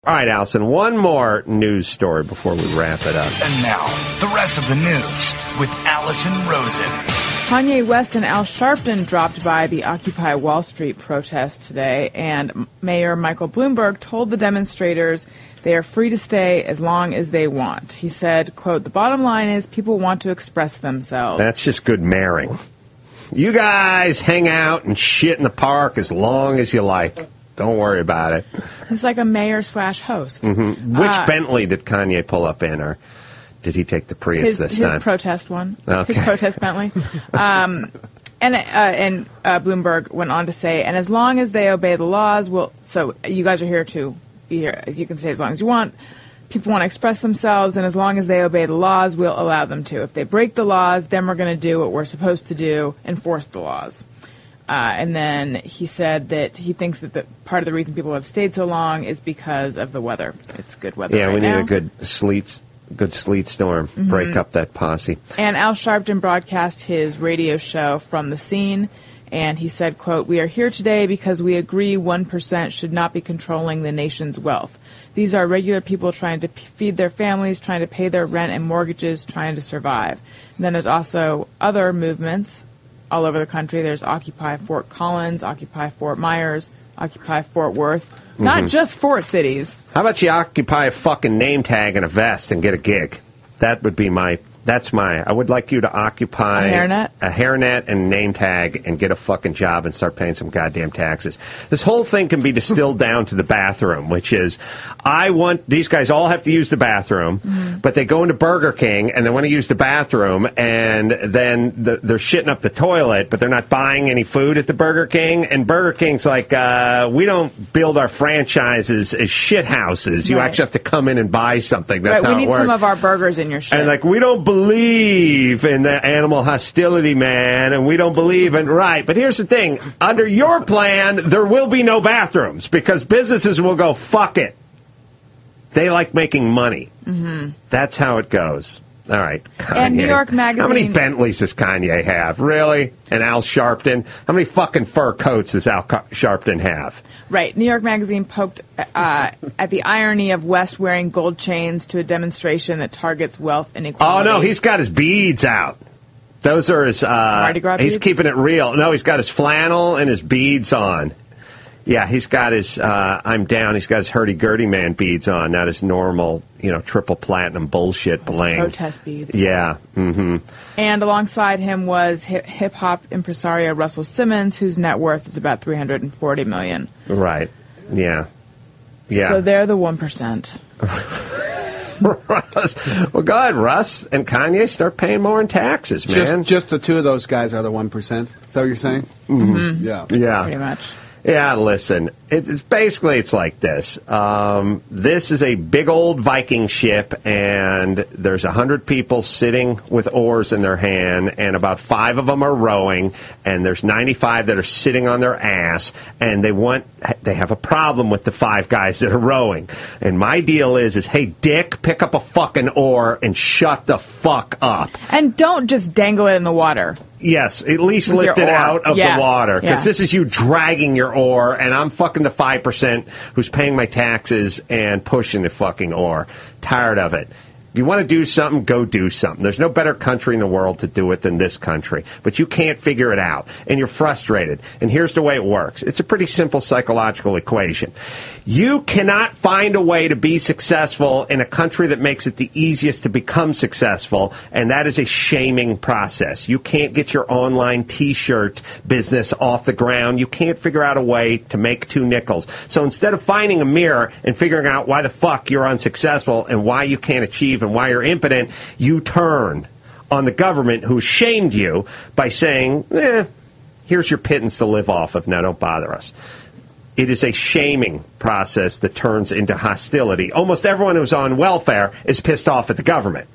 All right, Allison, one more news story before we wrap it up. And now, the rest of the news with Allison Rosen. Kanye West and Al Sharpton dropped by the Occupy Wall Street protest today, and Mayor Michael Bloomberg told the demonstrators they are free to stay as long as they want. He said, quote, "The bottom line is people want to express themselves." That's just good mayoring. You guys hang out and shit in the park as long as you like. Don't worry about it. He's like a mayor/host. Mm-hmm. Which Bentley did Kanye pull up in, or did he take the Prius this time? His protest one. Okay. His protest Bentley. And Bloomberg went on to say, and as long as they obey the laws, so you guys are here to be here. You can stay as long as you want. People want to express themselves, and as long as they obey the laws, we'll allow them to. If they break the laws, then we're going to do what we're supposed to do, enforce the laws. And then he said that he thinks that part of the reason people have stayed so long is because of the weather. It's good weather right now. Yeah, we need a good sleet storm. Mm-hmm. Break up that posse. And Al Sharpton broadcast his radio show from the scene, and he said, quote, "We are here today because we agree 1% should not be controlling the nation's wealth. These are regular people trying to feed their families, trying to pay their rent and mortgages, trying to survive." And then there's also other movements all over the country. There's Occupy Fort Collins, Occupy Fort Myers, Occupy Fort Worth. Not just Fort cities. How about you occupy a fucking name tag and a vest and get a gig? That would be I would like you to occupy a hairnet and name tag and get a fucking job and start paying some goddamn taxes. This whole thing can be distilled down to the bathroom, which is, these guys all have to use the bathroom, but they go into Burger King and they want to use the bathroom, and then they're shitting up the toilet, but they're not buying any food at the Burger King, and Burger King's like, we don't build our franchises as shit houses. You actually have to come in and buy something. That's how it works. We need some of our burgers in your shit. And we don't believe in the animal hostility, man, and we don't believe in... Right, but here's the thing. Under your plan, there will be no bathrooms because businesses will go, fuck it. They like making money. Mm-hmm. That's how it goes. All right, Kanye. And New York Magazine... How many Bentleys does Kanye have? Really? And Al Sharpton? How many fucking fur coats does Al Sharpton have? Right. New York Magazine poked at the irony of West wearing gold chains to a demonstration that targets wealth inequality. Oh, no, he's got his beads out. Those are his... Mardi Gras beads? He's keeping it real. No, he's got his flannel and his beads on. Yeah, he's got his... I'm down. He's got his hurdy-gurdy man beads on, not his normal, triple platinum bullshit bling. Protest beads. Yeah. Mm-hmm. And alongside him was hip-hop impresario Russell Simmons, whose net worth is about $340 million. Right. Yeah. Yeah. So they're the 1%. Russ. Well, go ahead, Russ and Kanye, start paying more in taxes, man. Just the two of those guys are the 1%. Is that what you're saying? Mm-hmm. Yeah. Yeah. Pretty much. Yeah, listen, it's basically like this. This is a big old Viking ship, and there's 100 people sitting with oars in their hand, and about 5 of them are rowing, and there's 95 that are sitting on their ass, and they have a problem with the 5 guys that are rowing. And my deal is, hey, Dick, pick up a fucking oar and shut the fuck up. And don't just dangle it in the water. Yes, at least lift it out of the water, because this is you dragging your oar, and I'm fucking the 5% who's paying my taxes and pushing the fucking oar. Tired of it. You want to do something, go do something. There's no better country in the world to do it than this country. But you can't figure it out, and you're frustrated. And here's the way it works. It's a pretty simple psychological equation. You cannot find a way to be successful in a country that makes it the easiest to become successful, and that is a shaming process. You can't get your online T-shirt business off the ground. You can't figure out a way to make 2 nickels. So instead of finding a mirror and figuring out why the fuck you're unsuccessful and why you can't achieve and why you're impotent, you turn on the government who shamed you by saying, here's your pittance to live off of. Now don't bother us. It is a shaming process that turns into hostility. Almost everyone who's on welfare is pissed off at the government.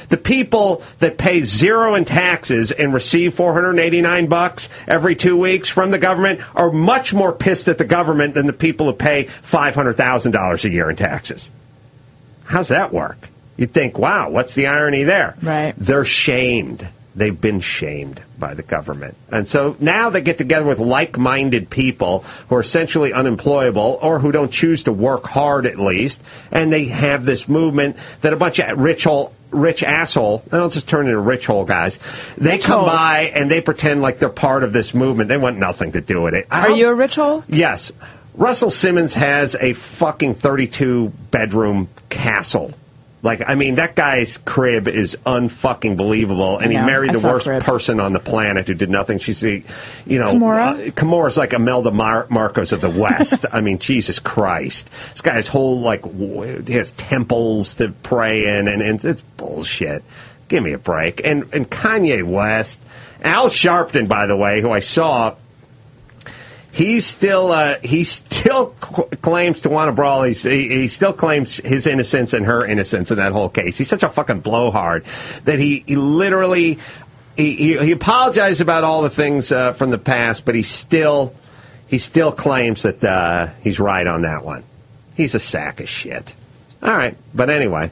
The people that pay 0 in taxes and receive $489 every 2 weeks from the government are much more pissed at the government than the people who pay $500,000 a year in taxes. How's that work? You'd think, wow, what's the irony there? Right. They're shamed. They've been shamed by the government. And so now they get together with like-minded people who are essentially unemployable or who don't choose to work hard at least, and they have this movement that a bunch of rich asshole, they don't just turn into rich hole guys, they come by and they pretend like they're part of this movement. They want nothing to do with it. Are you a rich hole? Yes. Russell Simmons has a fucking 32-bedroom castle. Like, I mean, that guy's crib is unfucking believable, and he married the worst person on the planet who did nothing. She's, Camora's like Imelda Marcos of the West. I mean, Jesus Christ. This guy's whole, he has temples to pray in, and it's bullshit. Give me a break. And Kanye West, Al Sharpton, by the way, who I saw, he still claims to want to brawl. He still claims his innocence and her innocence in that whole case. He's such a fucking blowhard that he literally he apologized about all the things from the past, but he still claims that he's right on that one. He's a sack of shit. All right, but anyway.